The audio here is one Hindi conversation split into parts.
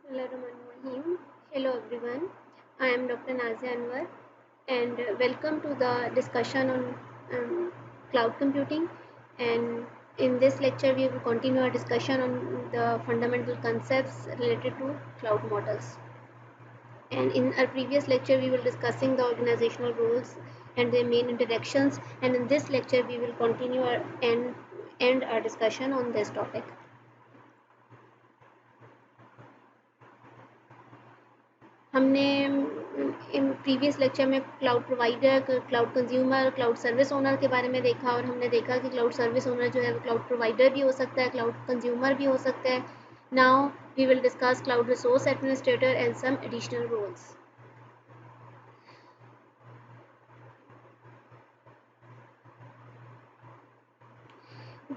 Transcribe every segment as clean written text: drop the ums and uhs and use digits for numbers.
Bismillahirrahmanirrahim. Hello everyone, I am Dr. Nazia Anwar and welcome to the discussion on cloud computing, and in this lecture we will continue our discussion on the fundamental concepts related to cloud models. And in our previous lecture we were discussing the organizational roles and their main interactions, and in this lecture we will continue and end our discussion on this topic. हमने इन प्रीवियस लेक्चर में cloud provider, cloud consumer, cloud service owner के बारे में देखा, और हमने देखा कि क्लाउड सर्विस ओनर जो है वो क्लाउड प्रोवाइडर भी हो सकता है, क्लाउड कंज्यूमर भी हो सकता है. Now we will discuss cloud resource administrator and some additional roles.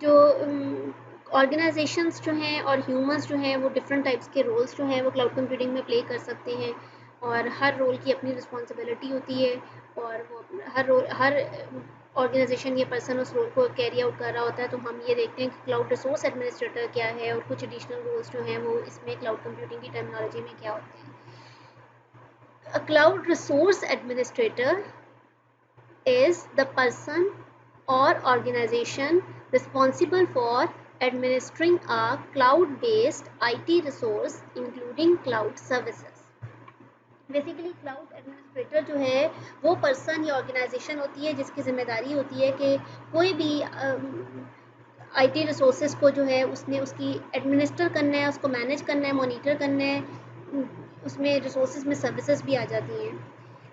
जो ऑर्गेनाइजेशंस जो हैं और ह्यूमंस जो हैं वो डिफरेंट टाइप्स के रोल्स जो हैं वो क्लाउड कंप्यूटिंग में प्ले कर सकते हैं, और हर रोल की अपनी रिस्पॉन्सिबिलिटी होती है, और वो हर ऑर्गेनाइजेशन या पर्सन उस रोल को कैरी आउट कर रहा होता है. तो हम ये देखते हैं कि क्लाउड रिसोर्स एडमिनिस्ट्रेटर क्या है और कुछ एडिशनल रोल्स जो हैं वो इसमें क्लाउड कंप्यूटिंग की टर्मिनोलॉजी में क्या होते हैं. A cloud resource administrator is the person or organization responsible for administering a cloud-based IT resource including cloud services. Basically cloud administrator जो है वो पर्सन या ऑर्गेनाइजेशन होती है जिसकी जिम्मेदारी होती है कि कोई भी आईटी रिसोर्सेज को जो है उसने उसकी एडमिनिस्टर करना है, उसको मैनेज करना है, मॉनिटर करना है. उसमें रिसोर्सेज में सर्विसेज भी आ जाती हैं.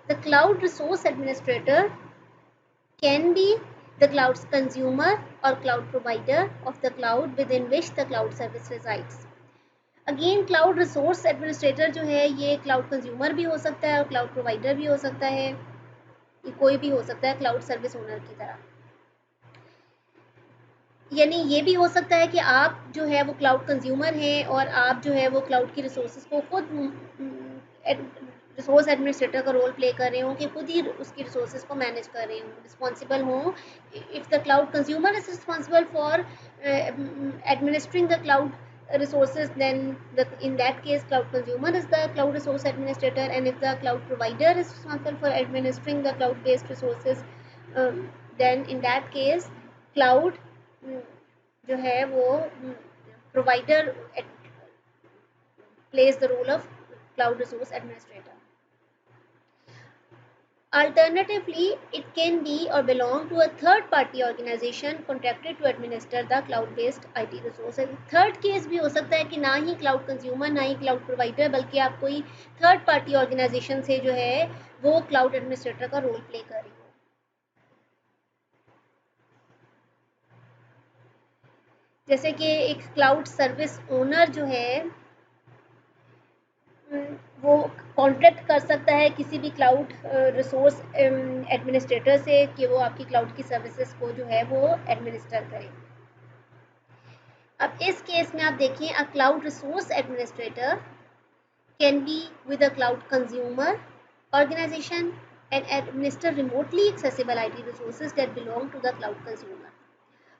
The cloud resource administrator can be the cloud consumer or cloud provider of the cloud within which the cloud service resides. Again cloud resource administrator जो है ये क्लाउड कंज्यूमर भी हो सकता है और क्लाउड प्रोवाइडर भी हो सकता है, ये कोई भी हो सकता है क्लाउड सर्विस ओनर की तरह. यानी ये भी हो सकता है कि आप जो है वो क्लाउड कंज्यूमर हैं और आप जो है वो क्लाउड की रिसोर्सेज को खुद रिसोर्स एडमिनिस्ट्रेटर का रोल प्ले कर रहे हों कि खुद ही उसकी रिसोर्सेज को मैनेज कर रहे हों, रिस्पॉन्सिबल हों. If the cloud consumer is responsible for administering the cloud resources, then in that case cloud consumer is the cloud resource administrator, and if the cloud provider is responsible for administering the cloud based resources, then in that case cloud जो है वो provider plays the role of cloud resource administrator. Alternatively, it can be or belong to a third-party organization contracted to administer the cloud-based IT resources. Third case भी हो सकता है कि ना ही क्लाउड कंज्यूमर ना ही क्लाउड प्रोवाइडर, बल्कि आप कोई थर्ड पार्टी ऑर्गेनाइजेशन से जो है वो क्लाउड एडमिनिस्ट्रेटर का रोल प्ले कर रही हो. जैसे कि एक क्लाउड सर्विस ओनर जो है वो कॉन्ट्रैक्ट कर सकता है किसी भी क्लाउड रिसोर्स एडमिनिस्ट्रेटर से कि वो आपकी क्लाउड की सर्विसेज को जो है वो एडमिनिस्टर करे. अब इस केस में आप देखें, a cloud resource administrator can be with a cloud consumer organisation and administer remotely accessible IT resources that belong to the cloud consumer.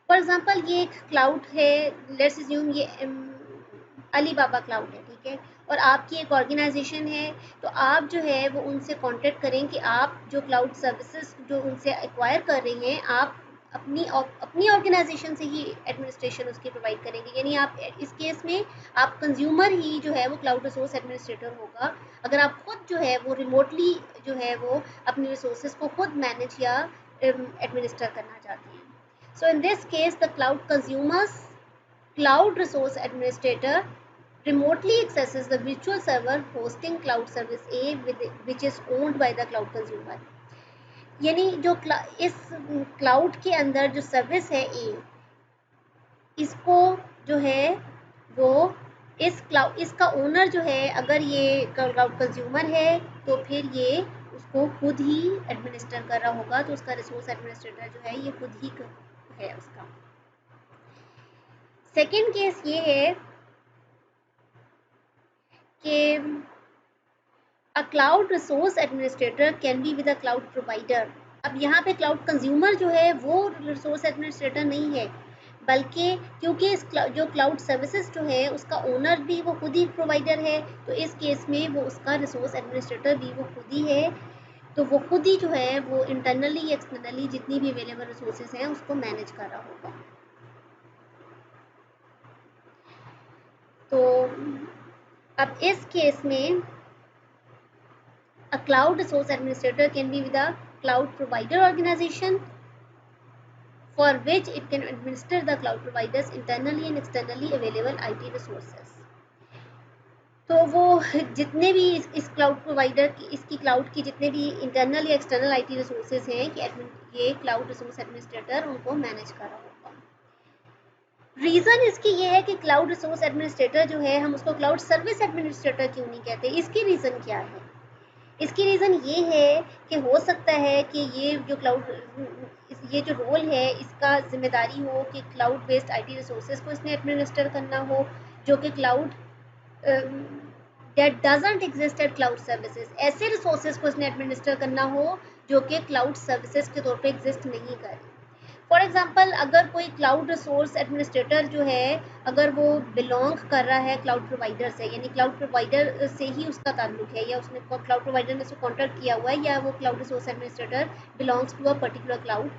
For example ये एक क्लाउड है, लेट्स अज्यूम ये अलीबाबा क्लाउड है, ठीक है, और आपकी एक ऑर्गेनाइजेशन है. तो आप जो है वो उनसे कांटेक्ट करें कि आप जो क्लाउड सर्विसेज जो उनसे एक्वायर कर रही हैं आप अपनी ऑर्गेनाइजेशन से ही एडमिनिस्ट्रेशन उसकी प्रोवाइड करेंगे. यानी आप इस केस में आप कंज्यूमर ही जो है वो क्लाउड रिसोर्स एडमिनिस्ट्रेटर होगा अगर आप खुद जो है वो रिमोटली जो है वो अपनी रिसोर्सेज को खुद मैनेज या एडमिनिस्टर करना चाहती हैं. So in this case, the cloud consumer's cloud resource administrator remotely accesses the virtual server hosting cloud service A which is owned by the cloud consumer. यानी जो इस क्लाउड के अंदर जो सर्विस है A, इसको जो है वो इसका ओनर जो है अगर ये क्लाउड कंज्यूमर है तो फिर ये उसको खुद ही एडमिनिस्टर कर रहा होगा, तो उसका रिसोर्स एडमिनिस्ट्रेटर जो है ये खुद ही है उसका. सेकेंड केस ये है कि अ cloud resource administrator can be with a cloud provider. अब यहाँ पे क्लाउड कंज्यूमर जो है वो रिसोर्स एडमिनिस्ट्रेटर नहीं है, बल्कि क्योंकि जो क्लाउड सर्विसेज जो है उसका ओनर भी वो खुद ही प्रोवाइडर है, तो इस केस में वो उसका रिसोर्स एडमिनिस्ट्रेटर भी वो खुद ही है, तो वो खुद ही जो है वो इंटरनली एक्सटर्नली जितनी भी अवेलेबल रिसोर्सेज हैं उसको मैनेज कर रहा होगा। तो अब इस केस में a cloud resource administrator can be with a cloud provider organization for which it can administer the cloud providers internally and externally available IT resources। तो वो जितने भी इस क्लाउड प्रोवाइडर की इसकी क्लाउड की जितने भी इंटरनल या एक्सटर्नल आईटी रिसोर्सेज हैं कि ये क्लाउड रिसोर्स एडमिनिस्ट्रेटर उनको मैनेज कर रहा होगा। रीज़न इसकी ये है कि क्लाउड रिसोर्स एडमिनिस्ट्रेटर जो है हम उसको क्लाउड सर्विस एडमिनिस्ट्रेटर क्यों नहीं कहते, इसकी रीज़न क्या है? इसकी रीज़न ये है कि हो सकता है कि ये जो रोल है इसका जिम्मेदारी हो कि क्लाउड बेस्ड आईटी रिसोर्सेज को इसने एडमिनिस्टर करना हो, जो कि cloud that doesn't exist at cloud services, ऐसे रिसोर्सेज को इसने एडमिनिस्टर करना हो जो कि क्लाउड सर्विसेज के तौर पे एग्जिस्ट नहीं कर। फॉर एग्जांपल अगर कोई क्लाउड रिसोर्स एडमिनिस्ट्रेटर जो है अगर वो बिलोंग कर रहा है क्लाउड प्रोवाइडर से, यानी क्लाउड प्रोवाइडर से ही उसका ताल्लुक है या उसने क्लाउड प्रोवाइडर ने उसको कॉन्ट्रैक्ट किया हुआ है या वो cloud resource administrator belongs to a particular cloud,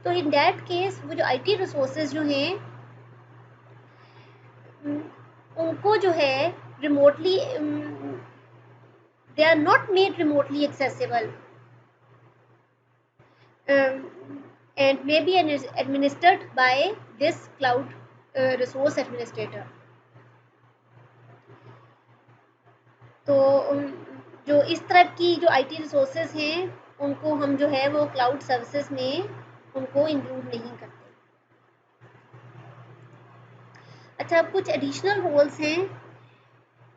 तो इन दैट केस वो जो आईटी रिसोर्सेज जो हैं उनको जो है remotely they are not made remotely accessible and may be administered by this cloud resource administrator। तो जो इस तरह की जो आईटी रिसोर्सेज हैं उनको हम जो है वो क्लाउड सर्विसेज में उनको इंक्लूड नहीं करते। अच्छा, अब कुछ एडिशनल रोल्स हैं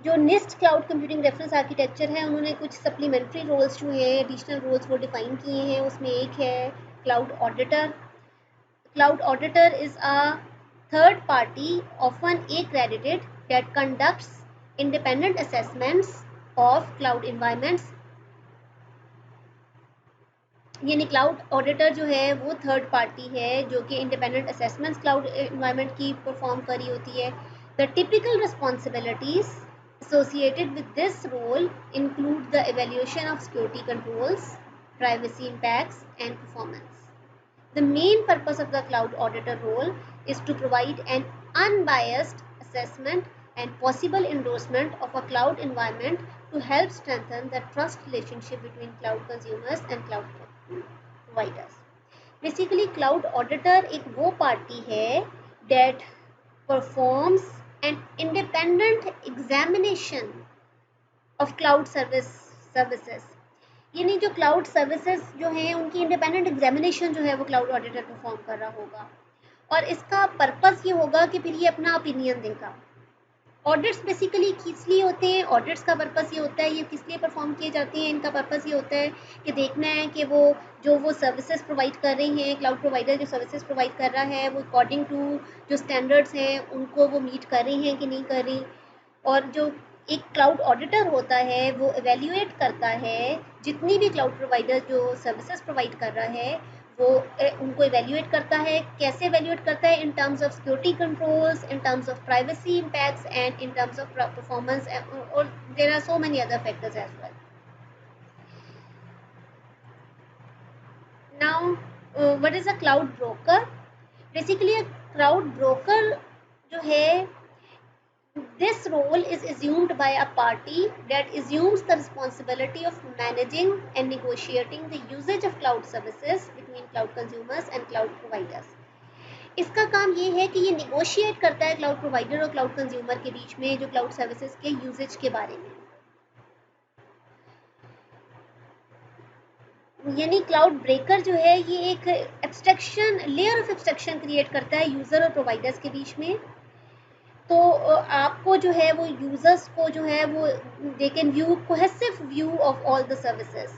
जो निस्ट क्लाउड कंप्यूटिंग रेफरेंस आर्किटेक्चर है, उन्होंने कुछ सप्लीमेंट्री रोल्स जो हैं एडिशनल रोल्स वो डिफाइन किए हैं। उसमें एक है cloud auditor. Cloud auditor is a third party often accredited that conducts independent assessments of cloud environments। यानी क्लाउड ऑडिटर जो है वो थर्ड पार्टी है जो कि इंडिपेंडेंट असेसमेंट्स क्लाउड इन्वायरमेंट की परफॉर्म करी होती है। The typical responsibilities associated with this role include the evaluation of security controls, privacy impacts, and performance. The main purpose of the cloud auditor role is to provide an unbiased assessment and possible endorsement of a cloud environment to help strengthen the trust relationship between cloud consumers and cloud providers। Basically, cloud auditor एक वो पार्टी है that performs an independent examination of cloud services। यानी जो क्लाउड सर्विसेज जो हैं उनकी इंडिपेंडेंट एग्जामिनेशन जो है वो क्लाउड ऑडिटर परफॉर्म कर रहा होगा, और इसका पर्पस ये होगा कि फिर ये अपना ओपिनियन देगा। ऑडिट्स बेसिकली किस लिए होते हैं? ऑडिट्स का पर्पस ये होता है, ये किस लिए परफॉर्म किए जाते हैं? इनका पर्पस ये होता है कि देखना है कि वो सर्विसेज प्रोवाइड कर रही हैं, क्लाउड प्रोवाइडर जो सर्विसेज प्रोवाइड कर रहा है वो अकॉर्डिंग टू जो स्टैंडर्ड्स हैं उनको वो मीट कर रही हैं कि नहीं कर रही। और जो एक क्लाउड ऑडिटर होता है वो एवेल्यूएट करता है जितनी भी क्लाउड प्रोवाइडर जो सर्विसेज प्रोवाइड कर रहा है वो उनको एवेल्यूएट करता है। कैसे एवेल्यूएट करता है? In terms of security controls, in terms of privacy impacts and in terms of performance, और there are so many other factors as well. Now what is a cloud broker? Basically cloud broker जो है, this role is assumed by a party that assumes the responsibility of managing and negotiating the usage of cloud services between cloud consumers and cloud providers। इसका काम ये है कि ये निगोशिएट करता है क्लाउड प्रोवाइडर और क्लाउड कंज्यूमर के बीच में जो क्लाउड सर्विसेज के यूजेज के बारे में। यानी क्लाउड ब्रेकर जो है ये एक abstraction layer of abstraction create करता है यूज़र और प्रोवाइडर्स के बीच में। तो आपको जो है वो यूज़र्स को जो है वो they can view cohesive view of all the services.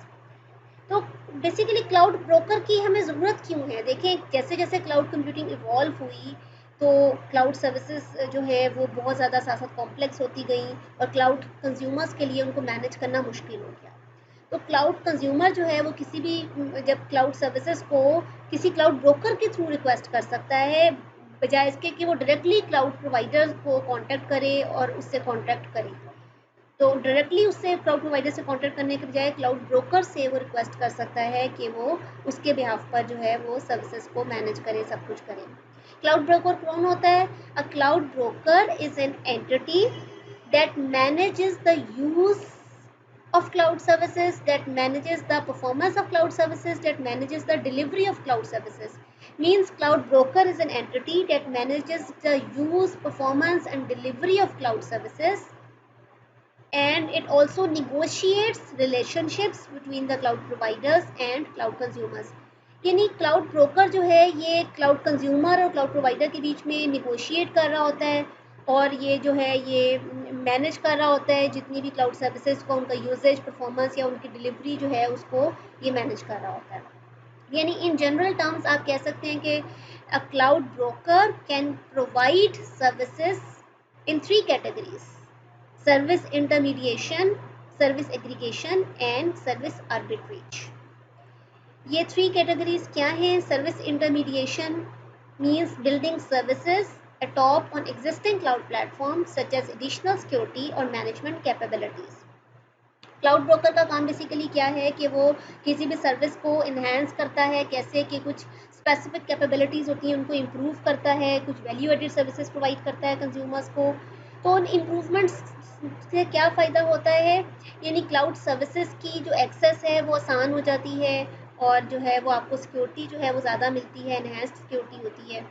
तो बेसिकली क्लाउड ब्रोकर की हमें ज़रूरत क्यों है? देखें, जैसे जैसे क्लाउड कंप्यूटिंग इवॉल्व हुई तो क्लाउड सर्विसेज जो है वो बहुत ज़्यादा साथ साथ कॉम्प्लेक्स होती गई और क्लाउड कंज्यूमर्स के लिए उनको मैनेज करना मुश्किल हो गया। तो क्लाउड कंज्यूमर जो है वो जब क्लाउड सर्विसेज को किसी क्लाउड ब्रोकर के थ्रू रिक्वेस्ट कर सकता है बजाय इसके कि वो डायरेक्टली क्लाउड प्रोवाइडर को कांटेक्ट करे और उससे कांटेक्ट करे। तो डायरेक्टली उससे क्लाउड प्रोवाइडर से कांटेक्ट करने के बजाय क्लाउड ब्रोकर से वो रिक्वेस्ट कर सकता है कि वो उसके बिहाफ पर जो है वो सर्विसेज को मैनेज करे, सब कुछ करे। क्लाउड ब्रोकर कौन होता है? A cloud broker is an entity that manages the use of cloud services, that manages the performance of cloud services, that manages the delivery of cloud services. Means cloud broker is an entity that manages the use, performance and delivery of cloud services, and it also negotiates relationships between the cloud providers and cloud consumers. यानी क्लाउड ब्रोकर जो है ये क्लाउड कंज्यूमर और क्लाउड प्रोवाइडर के बीच में निगोशिएट कर रहा होता है, और ये जो है ये मैनेज कर रहा होता है जितनी भी क्लाउड सर्विसेज को, उनका यूजेज, परफॉर्मेंस या उनकी डिलीवरी जो है उसको ये मैनेज कर रहा होता है। यानी इन जनरल टर्म्स आप कह सकते हैं कि अ cloud broker can provide services in 3 categories: service intermediation, service aggregation and service arbitrage. ये 3 कैटेगरीज क्या हैं? Service intermediation means building services atop on existing cloud platforms such as additional security or management capabilities. Cloud broker का काम बेसिकली क्या है कि वो किसी भी सर्विस को इन्हेंस करता है, कैसे कि कुछ स्पेसिफिक कैपेबिलिटीज़ होती हैं उनको इम्प्रूव करता है, कुछ वैल्यू एडेड सर्विसेज प्रोवाइड करता है कंज्यूमर्स को। तो उन इम्प्रूवमेंट्स से क्या फ़ायदा होता है? यानी क्लाउड सर्विसेज की जो एक्सेस है वो आसान हो जाती है, और जो है वो आपको सिक्योरिटी जो है वो ज़्यादा मिलती है, इन्हेंस्ड सिक्योरिटी होती है।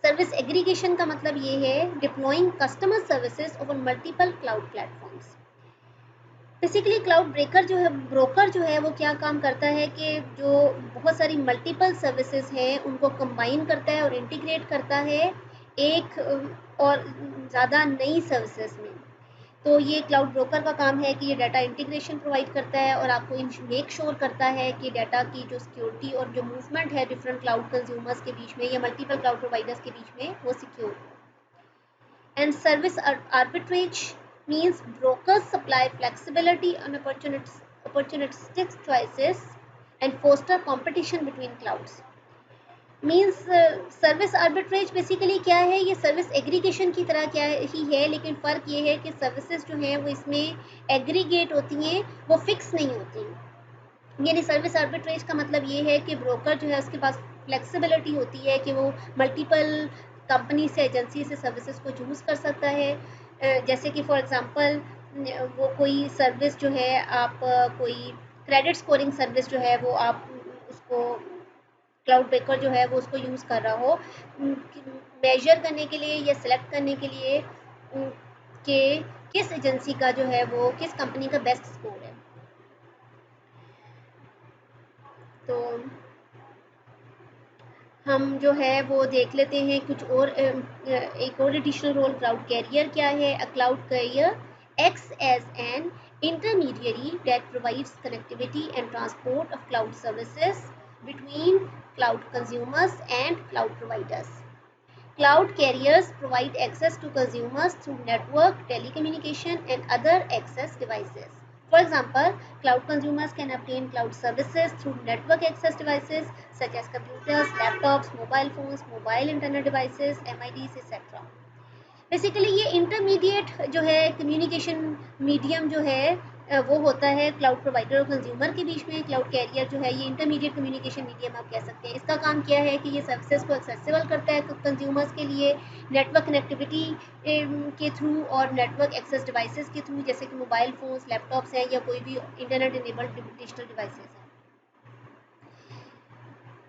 सर्विस एग्रीगेशन का मतलब ये है deploying customer services over multiple cloud platforms. Basically cloud broker जो है वो क्या काम करता है कि जो बहुत सारी मल्टीपल सर्विसेज हैं उनको कंबाइन करता है और इंटीग्रेट करता है एक और ज़्यादा नई सर्विसेज में। तो ये क्लाउड ब्रोकर का काम है कि ये डाटा इंटीग्रेशन प्रोवाइड करता है और आपको मेक श्योर करता है कि डाटा की जो सिक्योरिटी और जो मूवमेंट है डिफरेंट क्लाउड कंज्यूमर्स के बीच में या मल्टीपल क्लाउड प्रोवाइडर्स के बीच में वो सिक्योर हो। And service arbitrage means brokers supply flexibility and opportunistic choices and foster competition between clouds. Means service arbitrage basically क्या है? ये सर्विस एग्रीगेशन की तरह क्या ही है, लेकिन फ़र्क ये है कि सर्विसेज जो हैं वो इसमें एग्रीगेट होती हैं, वो फिक्स नहीं होती। यानी सर्विस आर्बिट्रेज का मतलब ये है कि ब्रोकर जो है उसके पास फ्लेक्सिबिलिटी होती है कि वो मल्टीपल कंपनी से, एजेंसी से सर्विसेज को चूज़ कर सकता है। जैसे कि फॉर एग्जांपल वो कोई सर्विस जो है आप कोई क्रेडिट स्कोरिंग सर्विस जो है वो आप उसको क्लाउड ब्रोकर जो है वो उसको यूज़ कर रहा हो मेजर करने के लिए या सिलेक्ट करने के लिए कि किस एजेंसी का जो है वो, किस कंपनी का बेस्ट स्कोर है। तो हम जो है वो देख लेते हैं कुछ और, एक और एडिशनल रोल क्लाउड कैरियर क्या है? A cloud carrier acts as an intermediary that provides connectivity and transport of cloud services between cloud consumers and cloud providers. Cloud carriers provide access to consumers through network, telecommunication, and other access devices. For example, cloud consumers can obtain cloud services through network access devices such as computers, laptops, mobile phones, mobile internet devices, MIDs, etc. Basically ये इंटरमीडिएट जो है कम्युनिकेशन मीडियम जो है वो होता है क्लाउड प्रोवाइडर और कंज्यूमर के बीच में। क्लाउड कैरियर जो है ये इंटरमीडिएट कम्युनिकेशन मीडियम आप कह सकते हैं। इसका काम क्या है कि ये सर्विसेज को एक्सेसिबल करता है कंज्यूमर्स के लिए नेटवर्क कनेक्टिविटी के थ्रू और नेटवर्क एक्सेस डिवाइसेस के थ्रू, जैसे कि मोबाइल फ़ोन्स, लैपटॉप्स हैं या कोई भी इंटरनेट इनेबल्ड डिजिटल डिवाइसेस हैं।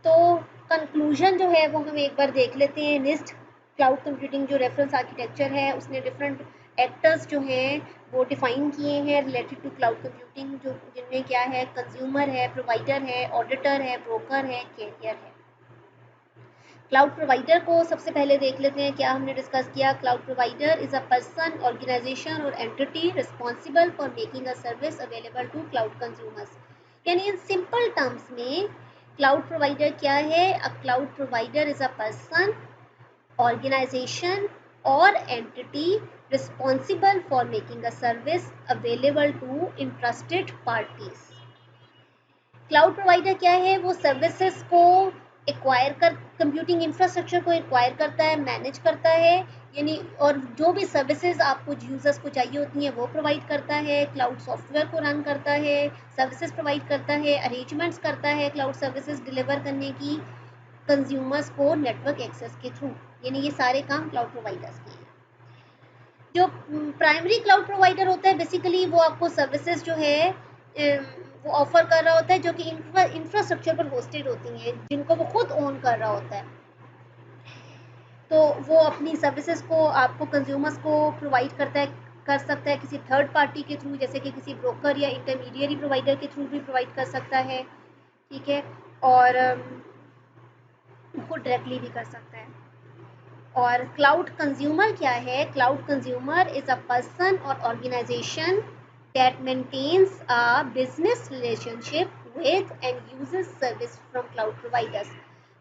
तो कंक्लूजन जो है वो हम एक बार देख लेते हैं। निस्ट क्लाउड कंप्यूटिंग जो रेफरेंस आर्किटेक्चर है उसने डिफरेंट एक्टर्स जो हैं वो डिफाइन किए हैं रिलेटेड टू क्लाउड कंप्यूटिंग, जो जिनमें क्या है, कंज्यूमर है, प्रोवाइडर है, ऑडिटर है, ब्रोकर है, कैरियर है। क्लाउड प्रोवाइडर को सबसे पहले देख लेते हैं, क्या हमने डिस्कस किया। Cloud provider is a person, organization और entity responsible for making a service available to cloud consumers. यानी इन सिंपल टर्म्स में क्लाउड प्रोवाइडर क्या है? A cloud provider is a person, organization or entity responsible for making a service available to interested parties. Cloud provider क्या है? वो सर्विसेज को एक्वायर कर कंप्यूटिंग इंफ्रास्ट्रक्चर को एक्वायर करता है, मैनेज करता है, यानी और जो भी सर्विसेज आपको यूजर्स को चाहिए होती हैं वो प्रोवाइड करता है, क्लाउड सॉफ्टवेयर को रन करता है, सर्विसेज प्रोवाइड करता है, अरेंजमेंट्स करता है क्लाउड सर्विसेज डिलीवर करने की कंज्यूमर्स को नेटवर्क एक्सेस के थ्रू, यानी ये सारे काम क्लाउड प्रोवाइडर्स के हैं। जो प्राइमरी क्लाउड प्रोवाइडर होता है बेसिकली वो आपको सर्विसेज जो है वो ऑफर कर रहा होता है जो कि इंफ्रास्ट्रक्चर पर होस्टेड होती हैं, जिनको वो खुद ओन कर रहा होता है। तो वो अपनी सर्विसेज को आपको कंज्यूमर्स को प्रोवाइड कर सकता है किसी थर्ड पार्टी के थ्रू, जैसे कि किसी ब्रोकर या इंटरमीडिएरी प्रोवाइडर के थ्रू भी प्रोवाइड कर सकता है, ठीक है, और खुद डायरेक्टली भी कर सकता है। और क्लाउड कंज्यूमर क्या है? Cloud consumer is a person और organisation that maintains a business relationship with and uses service from cloud providers.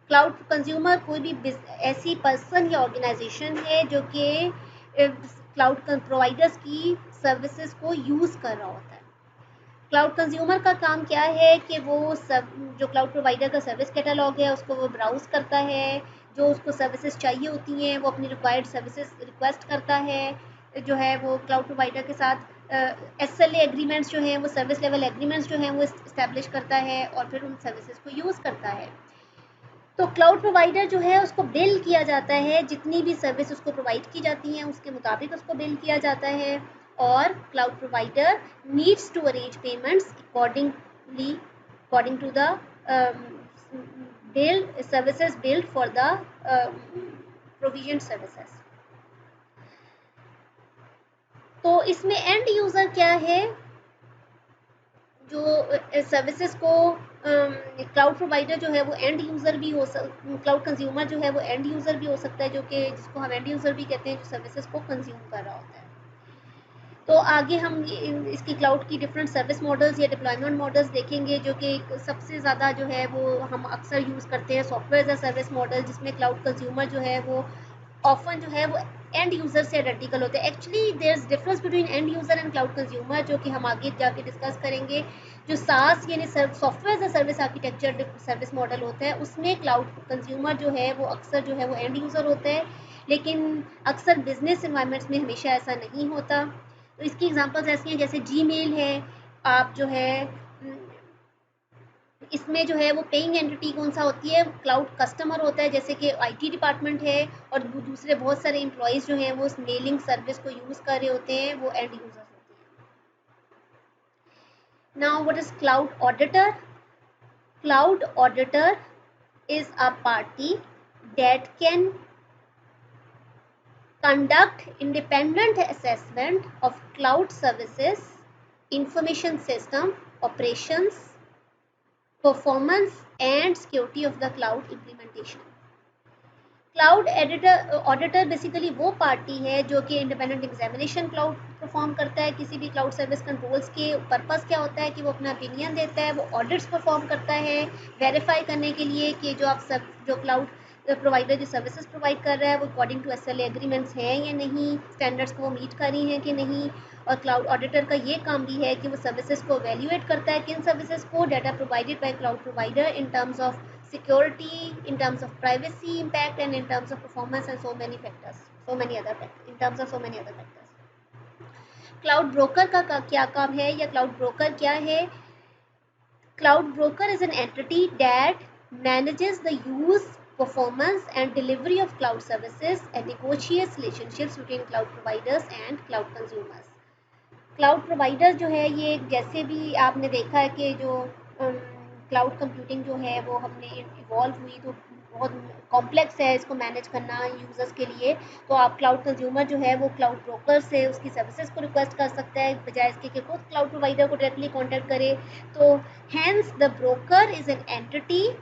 Cloud consumer कोई भी ऐसी पर्सन या ऑर्गेनाइजेशन है जो कि क्लाउड प्रोवाइडर्स की सर्विसेज को यूज़ कर रहा होता है। क्लाउड कंज्यूमर का काम क्या है कि वो सब जो क्लाउड प्रोवाइडर का सर्विस कैटलॉग है उसको वो ब्राउज़ करता है, जो उसको सर्विसेज चाहिए होती हैं वो अपनी रिक्वायर्ड सर्विसेज रिक्वेस्ट करता है, जो है वो क्लाउड प्रोवाइडर के साथ SLA एग्रीमेंट्स जो हैं वो सर्विस लेवल एग्रीमेंट्स जो हैं वो इस्टेब्लिश करता है और फिर उन सर्विसेज को यूज़ करता है। तो क्लाउड प्रोवाइडर जो है उसको बिल किया जाता है, जितनी भी सर्विस उसको प्रोवाइड की जाती हैं उसके मुताबिक उसको बिल किया जाता है, और cloud provider needs to arrange payments according to the billed services billed for the provision services. तो इसमें एंड यूज़र क्या है? जो सर्विसेज को क्लाउड प्रोवाइडर जो है वो एंड यूज़र भी हो क्लाउड कंज्यूमर जो है वो एंड यूज़र भी हो सकता है, जो कि जिसको हम एंड यूज़र भी कहते हैं, जो सर्विसेज को कंज्यूम कर रहा होता है। तो आगे हम इसकी क्लाउड की डिफरेंट सर्विस मॉडल्स या डिप्लॉयमेंट मॉडल्स देखेंगे, जो कि सबसे ज़्यादा जो है वो हम अक्सर यूज़ करते हैं software as a service model, जिसमें क्लाउड कंज्यूमर जो है वो ऑफन जो है वो एंड यूज़र से आइडेंटिकल होते हैं। Actually there is difference between end user and cloud consumer, जो कि हम आगे जाके डिस्कस करेंगे। जो सास यानी software as a service architecture service model होता है उसमें क्लाउड कंज्यूमर जो है वो अक्सर जो है वो एंड यूज़र होता है, लेकिन अक्सर बिजनेस इन्वायरमेंट्स में हमेशा ऐसा नहीं होता। तो इसकी एग्जांपल्स ऐसी हैं जैसे जीमेल है, आप जो है इसमें जो है वो पेइंग एंटिटी कौन सा होती है? क्लाउड कस्टमर होता है, जैसे कि IT डिपार्टमेंट है और दूसरे बहुत सारे एम्प्लॉयज़ जो हैं वो उस मेलिंग सर्विस को यूज़ कर रहे होते हैं, वो एंड यूज़र्स होते हैं। Now what is cloud auditor? Cloud auditor is a party that can conduct independent assessment of cloud services, information system, operations, performance and security of the cloud implementation. Cloud auditor basically वो पार्टी है जो कि इंडिपेंडेंट एग्जामिनेशन क्लाउड परफॉर्म करता है किसी भी क्लाउड सर्विस कंट्रोल्स के। पर्पस क्या होता है कि वो अपना ओपिनियन देता है, वो ऑडिट्स परफॉर्म करता है वेरीफाई करने के लिए कि जो आप सब जो क्लाउड प्रोवाइडर जो सर्विसेज प्रोवाइड कर रहा है वो अकॉर्डिंग टू SLA एग्रीमेंट्स हैं या नहीं, स्टैंडर्ड्स को वो मीट कर रही हैं कि नहीं। और क्लाउड ऑडिटर का ये काम भी है कि वो सर्विसेज को वैल्यूएट करता है, किन सर्विसेज को, data provided by cloud provider in terms of security, in terms of privacy impact, and in terms of performance, and so many factors, so many other factors, in terms of so many other factors. Cloud broker का क्या काम है या क्लाउड ब्रोकर क्या है? Cloud broker is an entity that manages the use, performance and delivery of cloud services and negotiates relationships between cloud providers and cloud consumers. Cloud provider जो है ये जैसे भी आपने देखा है कि जो क्लाउड कंप्यूटिंग जो है वो हमने इवॉल्व हुई तो बहुत कॉम्प्लेक्स है इसको मैनेज करना यूज़र्स के लिए। तो आप क्लाउड कंज्यूमर जो है वो क्लाउड ब्रोकर से उसकी सर्विसेज को रिक्वेस्ट कर सकता है बजाय इसके कि खुद क्लाउड प्रोवाइडर को डायरेक्टली कॉन्टैक्ट करे। तो hence the broker is an entity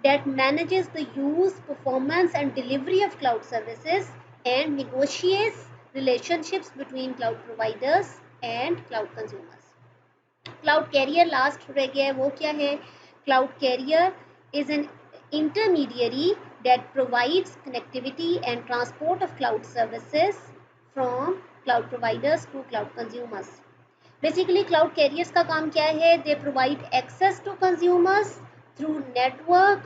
that manages the use, performance and delivery of cloud services and negotiates relationships between cloud providers and cloud consumers. Cloud carrier last रह गया है, वो क्या है? Cloud carrier is an intermediary that provides connectivity and transport of cloud services from cloud providers to cloud consumers. Basically cloud carriers का काम क्या है? They provide access to consumers through network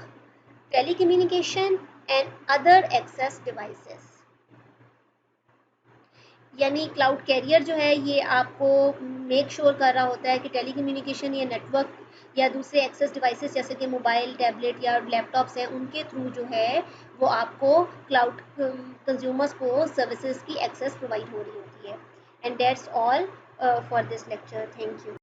telecommunication and other access devices. यानी क्लाउड कैरियर जो है ये आपको मेक श्योर कर रहा होता है कि टेलीकम्युनिकेशन या नेटवर्क या दूसरे एक्सेस डिवाइसेस जैसे कि मोबाइल, टैबलेट या लैपटॉप्स हैं उनके थ्रू जो है वो आपको क्लाउड कंज्यूमर्स को सर्विसेज की एक्सेस प्रोवाइड हो रही होती है। And that's all for this lecture. Thank you.